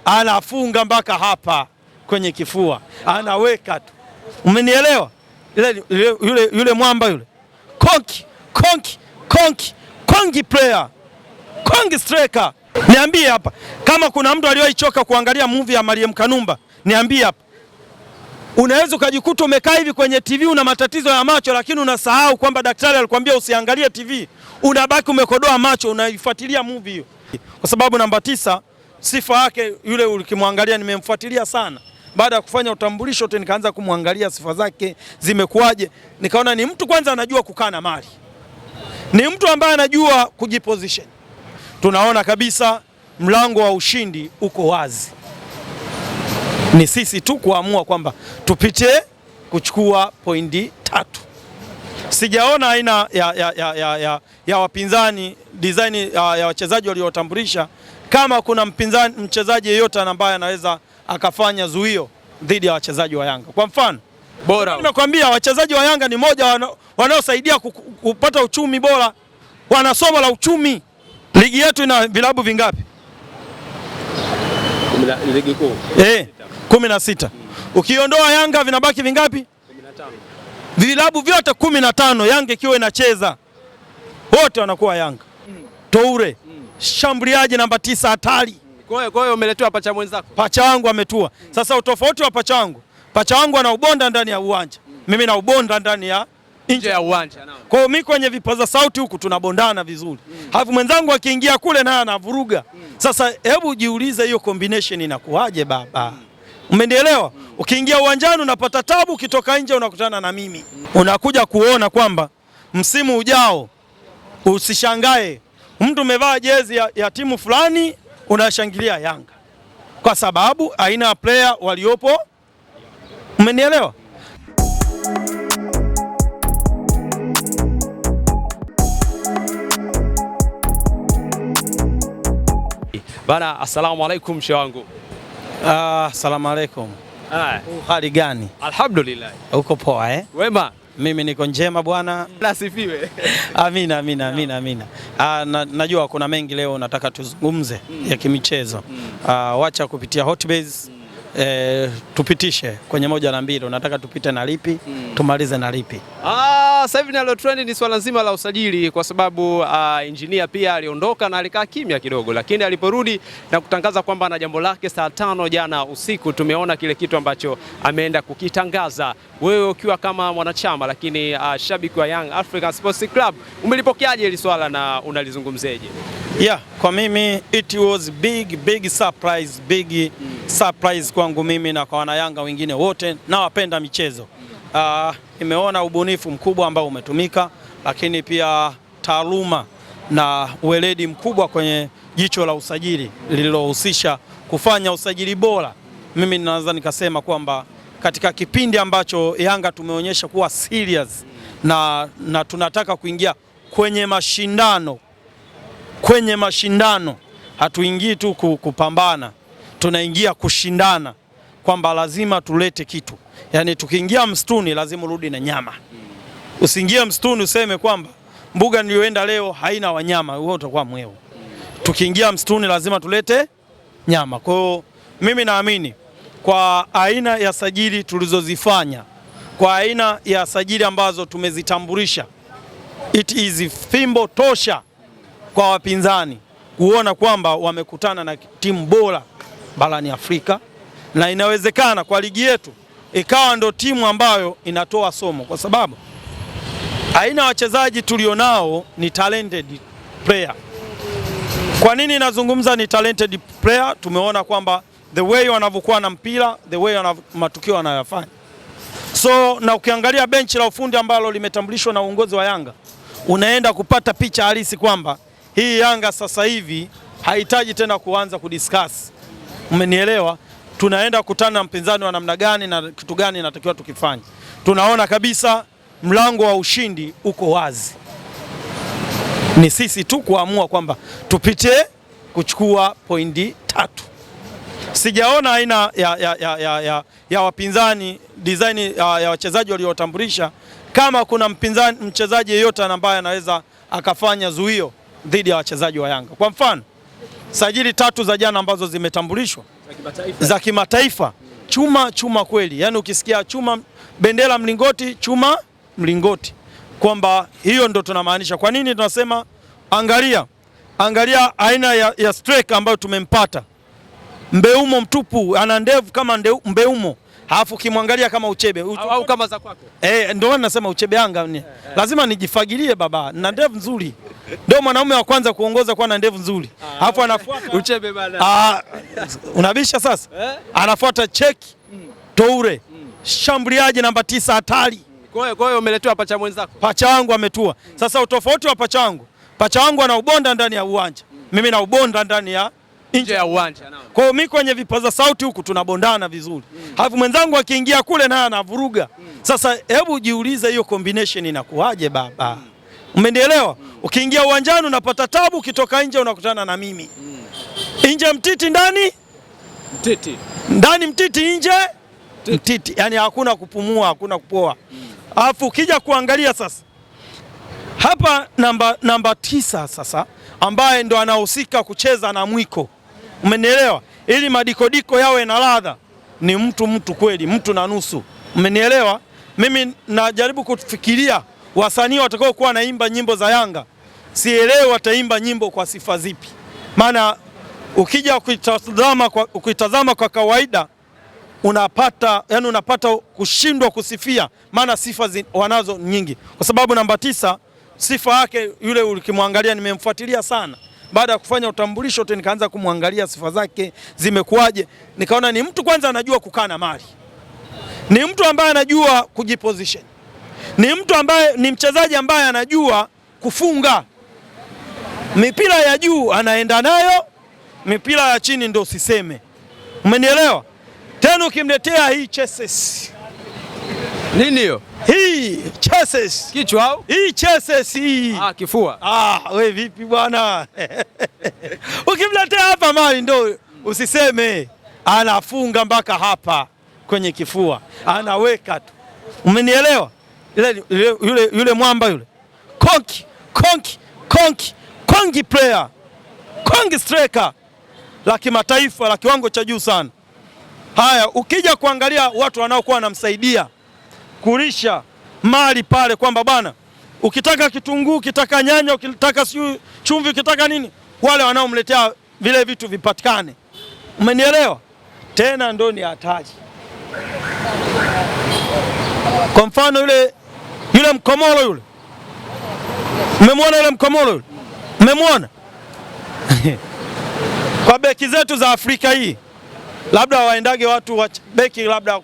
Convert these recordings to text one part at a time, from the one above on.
anafunga mpaka hapa kwenye kifua, anaweka tu. Umenielewa? Yule mwamba yule konki player, konki striker. Niambie hapa kama kuna mtu aliyoichoka kuangalia movie ya Mariam Kanumba, niambie hapa. Unaweza ukajikuta umekaa hivi kwenye TV una matatizo ya macho, lakini unasahau kwamba daktari alikwambia usiangalie TV. Unabaki umekodoa macho unaifuatilia movie hiyo. Kwa sababu namba 9 sifa yake yule ukimwangalia, nimemfuatilia sana. Baada ya kufanya utambulisho tu nikaanza kumwangalia sifa zake zimekuaje. Nikaona ni mtu kwanza anajua kukaa na mali. Ni mtu ambaye anajua kujiposition. Tunaona kabisa mlango wa ushindi uko wazi. Ni sisi tu kuamua kwamba tupite kuchukua pointi 3. Sijaona aina ya wapinzani design ya wachezaji waliotambulisha kama kuna mchezaji yeyote ambaye anaweza akafanya zuio dhidi ya wachezaji wa Yanga. Kwa mfano bora nimekwambia wachezaji wa Yanga ni moja wanaosaidia kupata uchumi bora. Wana somo la uchumi. Ligi yetu ina vilabu vingapi? Ligi kuu 16. Ukiondoa Yanga vinabaki vingapi? 15. Vilabu vyote 15 Yanga ikiwa inacheza wote wanakuwa Yanga. Toure shambuliaji namba 9 hatari. Kwa hiyo umeletewa pacha mwenzako. Pacha wangu ametua. Sasa utofauti wa pacha wangu ana ubonda ndani ya uwanja. Mimi na ubonda ndani ya nje ya uwanja. Kwa hiyo mimi kwenye vipaza sauti huku tunabondana vizuri. Halafu mwenzangu akiingia kule naye anavuruga. Sasa hebu jiulize hiyo combination inakuaje baba? Umenielewa? Ukiingia uwanjani unapata tabu, ukitoka nje unakutana na mimi. Unakuja kuona kwamba msimu ujao usishangae mtu umevaa jezi ya timu fulani unashangilia Yanga kwa sababu aina ya player waliopo. Umenielewa? Bana, assalamu alaikum shehe wangu. Assalamu alaikum. Hali gani? Alhamdulillah. Uko poa Wema. Mimi niko njema bwana. Nasifiwe. Amina. Najua kuna mengi leo nataka tuzungumze ya kimichezo. Wacha kupitia Hotbase tupitishe kwenye 1 na 2. Nataka tupite na lipi tumalize na lipi? Sasa hivi nalo trend ni swala nzima la usajili, kwa sababu engineer pia aliondoka na alikaa kimya kidogo, lakini aliporudi na kutangaza kwamba ana jambo lake saa 5 jana usiku, tumeona kile kitu ambacho ameenda kukitangaza. Wewe ukiwa kama mwanachama lakini shabiki wa Young African Sports Club, umelipokeaje hili swala na unalizungumzeje? Kwa mimi it was big surprise kwangu mimi na kwa wana Yanga wengine wote na wapenda michezo. Nimeona ubunifu mkubwa ambao umetumika, lakini pia taaluma na uweledi mkubwa kwenye jicho la usajili lililohusisha kufanya usajili bora. Mimi naweza nikasema kwamba katika kipindi ambacho Yanga tumeonyesha kuwa serious na tunataka kuingia kwenye mashindano, hatuingii tu kupambana, tunaingia kushindana, kwamba lazima tulete kitu. Yani tukiingia msituni lazima urudi na nyama. Usiingie msituni useme kwamba mbuga niliyoenda leo haina wanyama, wewe utakuwa mweo. Tukiingia msituni lazima tulete nyama. Kwa hiyo mimi naamini kwa aina ya sajili tulizozifanya, kwa aina ya sajili ambazo tumezitambulisha, it is fimbo tosha kwa wapinzani kuona kwamba wamekutana na timu bora barani Afrika, na inawezekana kwa ligi yetu ikawa ndo timu ambayo inatoa somo, kwa sababu aina ya wachezaji tulionao ni talented player. Kwa nini nazungumza ni talented player? Tumeona kwamba the way wanavyokuwa na mpira, the way matukio wanayofanya. So na ukiangalia benchi la ufundi ambalo limetambulishwa na uongozi wa Yanga, unaenda kupata picha halisi kwamba hii Yanga sasa hivi hahitaji tena kuanza kudiscuss. Umenielewa? Tunaenda kukutana na mpinzani wa namna gani na kitu gani inatakiwa tukifanye. Tunaona kabisa mlango wa ushindi uko wazi. Ni sisi tu kuamua kwamba tupite kuchukua pointi 3. Sijaona aina ya wapinzani design ya wachezaji waliotambulisha kama kuna mchezaji yeyote ambaye anaweza akafanya zuio dhidi ya wachezaji wa Yanga. Kwa mfano sajili 3 za jana ambazo zimetambulishwa za kimataifa. Chuma kweli, yani ukisikia chuma bendera mlingoti, chuma mlingoti, kwamba hiyo ndo tunamaanisha. Kwa nini tunasema angalia aina ya striker ambayo tumempata, Mbeumo mtupu, ana ndevu kama Mbeumo, alafu kimwangalia kama Uchebe au kama za kwako. Ndio maana nasema Uchebe Yanga lazima nijifagilie baba, na ndevu nzuri. Ndio mwanaume wa kwanza kuongoza kwa na ndevu nzuri. Alafu anafuata Uchebe bana. Unabisha sasa? Anafuata Cheki Toure. Shambuliaji namba 9 hatari. Kwa hiyo umeletewa pacha mwenzako. Pacha wangu ametua. Sasa utofauti wa pacha wangu ana ubonda ndani ya uwanja. Mimi na ubonda ndani ya nje ya uwanja. Kwa hiyo mimi kwenye vipaza sauti huku tunabondana vizuri. Alafu mwenzangu akiingia kule naye anavuruga. Sasa hebu jiulize hiyo combination inakuaje baba? Umenielewa? Ukiingia uwanjani unapata tabu, ukitoka nje unakutana na mimi. Nje mtiti, ndani mtiti. Ndani mtiti, nje mtiti. Yaani hakuna kupumua, hakuna kupoa. Alafu ukija kuangalia sasa hapa namba 9 sasa, ambaye ndo anahusika kucheza na mwiko. Umenielewa? Ili madikodiko yawe na ladha, ni mtu kweli, mtu na nusu. Umenielewa? Mimi najaribu kufikiria wasanii watakao kuwa naimba nyimbo za Yanga, sielewi wataimba nyimbo kwa sifa zipi. Maana ukija kuitazama kwa kawaida unapata kushindwa kusifia, maana sifa wanazo nyingi. Kwa sababu namba 9 sifa yake yule, ukimwangalia, nimemfuatilia sana baada ya kufanya utambulisho wote, nikaanza kumwangalia sifa zake zimekuaje, nikaona ni mtu kwanza anajua kukaa na mali, ni mtu ambaye anajua kujiposition, ni mtu ambaye ni mchezaji ambaye anajua kufunga. Mipira ya juu anaenda nayo, mipira ya chini ndo usiseme. Umenielewa? Tena ukimletea hii chases. Nini hiyo? Hii chases. Kichwa au? Hii chases hii. Kifua. We vipi bwana? Ukimletea hapa mali ndo usiseme. Anafunga mpaka hapa kwenye kifua. Anaweka tu. Umenielewa? Yule mwamba yule. Konki player. Konki striker la kimataifa la kiwango cha juu sana. Haya, ukija kuangalia watu wanaokuwa wanamsaidia kulisha mali pale, kwamba bwana, ukitaka kitunguu, ukitaka nyanya, ukitaka chumvi, ukitaka nini, wale wanaomletea vile vitu vipatikane. Umenielewa? Tena ndo ni hatari. Kwa mfano yule Mkomolo yule. Umemwona yule Mkomolo yule? Umemwona? Kwa beki zetu za Afrika hii, labda waendage watu beki, labda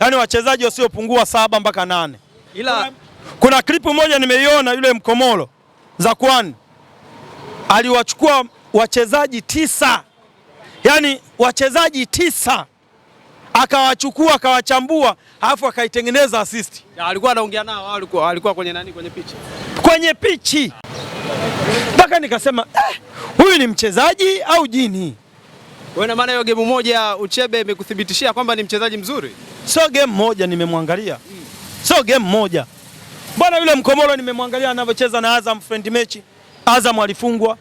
yani wachezaji wasiopungua 7 mpaka 8. Ila kuna klipu moja nimeiona, yule Mkomolo Zakwani aliwachukua wachezaji 9, yani wachezaji 9 akawachukua, akawachambua, alafu akaitengeneza assist. Alikuwa anaongea nao, alikuwa kwenye nani, kwenye pichi mpaka nikasema huyu ni mchezaji au jini? Wewe, maana hiyo game moja Uchebe imekuthibitishia kwamba ni mchezaji mzuri? Sio game moja nimemwangalia. Sio game moja. Bwana yule Mkomolo nimemwangalia anavyocheza na Azam friend match. Azam alifungwa.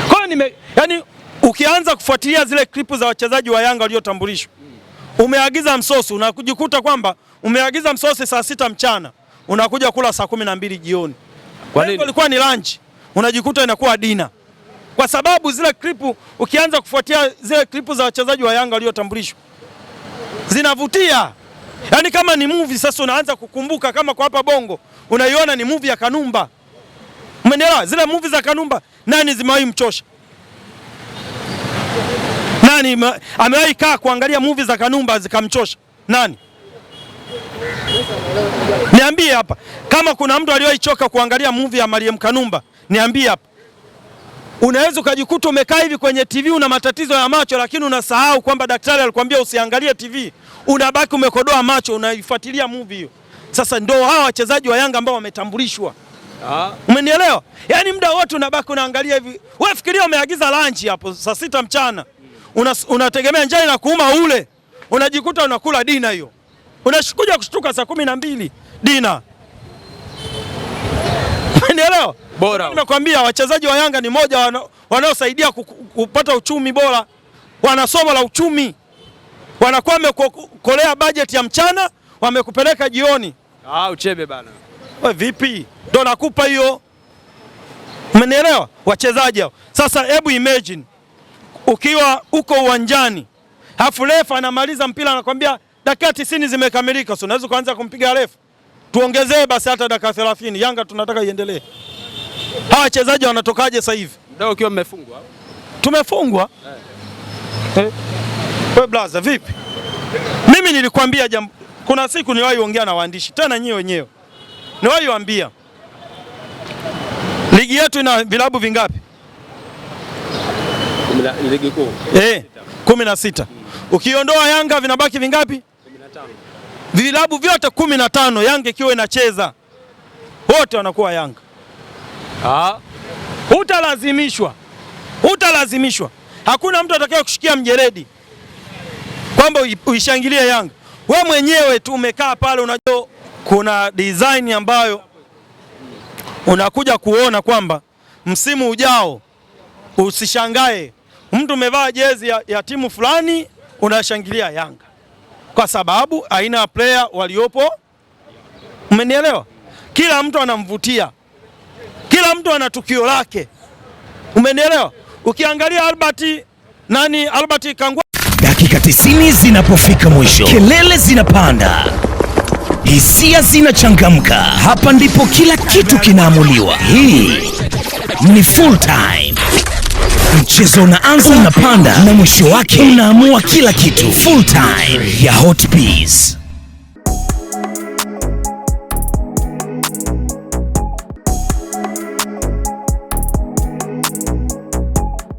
Kwa yani ukianza kufuatilia zile klipu za wachezaji wa Yanga waliotambulishwa, umeagiza msosi, unakujikuta kwamba umeagiza msosi saa 6 mchana, unakuja kula saa 12 jioni. Kwa nini? Ilikuwa ni lunch, unajikuta inakuwa dina. Kwa sababu zile klipu, ukianza kufuatia zile klipu za wachezaji wa Yanga waliotambulishwa, zinavutia. Yaani kama ni movie sasa, unaanza kukumbuka kama kwa hapa Bongo unaiona ni movie ya Kanumba. Umeelewa? Zile movie za Kanumba nani zimewahi mchosha? Nani amewahi kaa kuangalia movie za Kanumba zikamchosha? Nani? Niambie hapa. Kama kuna mtu aliyewahi choka kuangalia movie ya Mariam Kanumba, niambie hapa. Unaweza ukajikuta umekaa hivi kwenye TV una matatizo ya macho, lakini unasahau kwamba daktari alikwambia usiangalie TV. Unabaki umekodoa macho, unaifuatilia movie hiyo. Sasa ndio hawa wachezaji wa Yanga ambao wametambulishwa. Umenielewa? Yaani muda wote unabaki unaangalia hivi. Wewe fikiria umeagiza lunch hapo saa 6 mchana. Unategemea njaa inakuuma ule. Unajikuta unakula dina hiyo. Unashukuja kushtuka saa 12 dina. Umenielewa? Bora. Nimekwambia wachezaji wa Yanga ni moja wanaosaidia kupata uchumi bora, wana somo la uchumi, wanakuwa wamekolea bajeti ya mchana wamekupeleka jioni. Uchebe bana. Wewe vipi? Ndo nakupa hiyo. Umenielewa? Wachezaji hao. Sasa hebu imagine ukiwa uko uwanjani, hafu refa anamaliza mpira anakuambia dakika 90 zimekamilika, so unaweza kuanza kumpiga refa. Tuongezee basi hata dakika 30. Yanga tunataka iendelee. Hawa wachezaji wanatokaje sasa hivi? Ndio ukiwa mmefungwa. Tumefungwa. Wewe blaza vipi? Mimi nilikwambia jambo. Kuna siku niliwahi ongea na waandishi tena nyinyi wenyewe. Niliwahi waambia ligi yetu ina vilabu vingapi? Ligi kuu. 16. Ukiondoa Yanga vinabaki vingapi? 15. Vilabu vyote 15 Yanga ikiwa inacheza wote wanakuwa Yanga. Hutalazimishwa. Hakuna mtu atakaye kushikia mjeredi kwamba uishangilie Yanga. Wewe mwenyewe tu umekaa pale, unajua kuna design ambayo unakuja kuona kwamba msimu ujao usishangae mtu umevaa jezi ya timu fulani unashangilia Yanga kwa sababu aina ya player waliopo. Umenielewa? Kila mtu anamvutia, kila mtu ana tukio lake. Umenielewa? Ukiangalia Albert Kangwa, dakika 90 zinapofika mwisho, kelele zinapanda, hisia zinachangamka. Hapa ndipo kila kitu kinaamuliwa. Hii ni full time. Mchezo unaanza, unapanda na mwisho wake unaamua kila kitu. Full time ya Hot Peas.